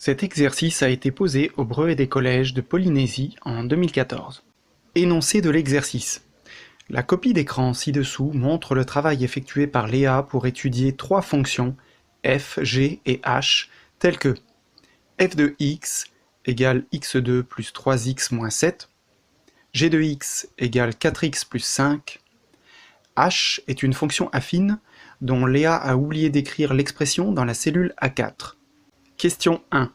Cet exercice a été posé au brevet des collèges de Polynésie en 2014. Énoncé de l'exercice. La copie d'écran ci-dessous montre le travail effectué par Léa pour étudier trois fonctions f, g et h telles que f de x égale x2 plus 3x moins 7, g de x égale 4x plus 5, h est une fonction affine dont Léa a oublié d'écrire l'expression dans la cellule A4. Question 1.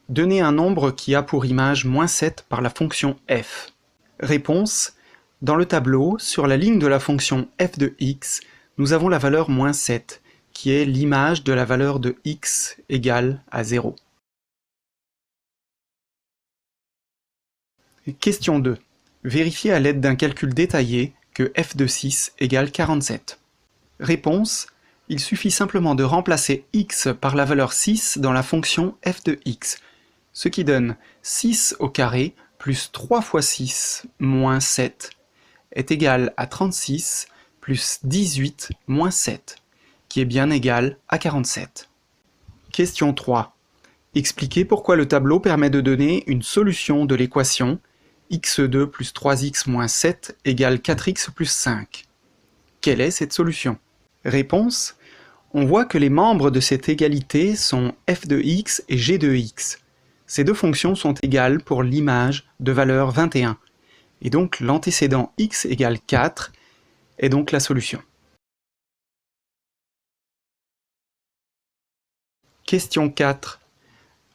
Donnez un nombre qui a pour image moins 7 par la fonction f. Réponse. Dans le tableau, sur la ligne de la fonction f de x, nous avons la valeur moins 7, qui est l'image de la valeur de x égale à 0. Question 2. Vérifiez à l'aide d'un calcul détaillé que f de 6 égale 47. Réponse. Il suffit simplement de remplacer x par la valeur 6 dans la fonction f de x, ce qui donne 6 au carré plus 3 fois 6 moins 7 est égal à 36 plus 18 moins 7, qui est bien égal à 47. Question 3. Expliquez pourquoi le tableau permet de donner une solution de l'équation x2 plus 3x moins 7 égale 4x plus 5. Quelle est cette solution? Réponse. On voit que les membres de cette égalité sont f de x et g de x. Ces deux fonctions sont égales pour l'image de valeur 21. Et donc l'antécédent x égale 4 est donc la solution. Question 4.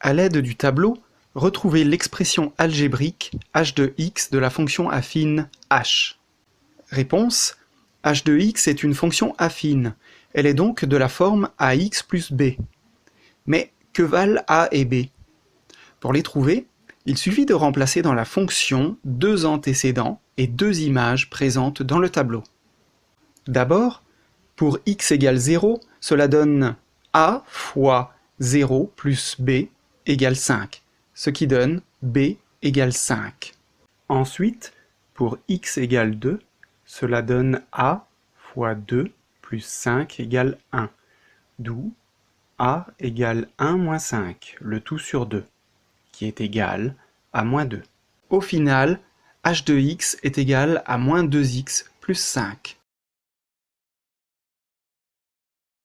À l'aide du tableau, retrouvez l'expression algébrique h de x de la fonction affine h. Réponse. h de x est une fonction affine. Elle est donc de la forme ax plus b. Mais que valent a et b? Pour les trouver, il suffit de remplacer dans la fonction deux antécédents et deux images présentes dans le tableau. D'abord, pour x égale 0, cela donne a fois 0 plus b égale 5, ce qui donne b égale 5. Ensuite, pour x égale 2, cela donne a fois 2 plus 5 égale 1, d'où a égale 1 moins 5, le tout sur 2, qui est égal à moins 2. Au final, h de x est égal à moins 2x plus 5.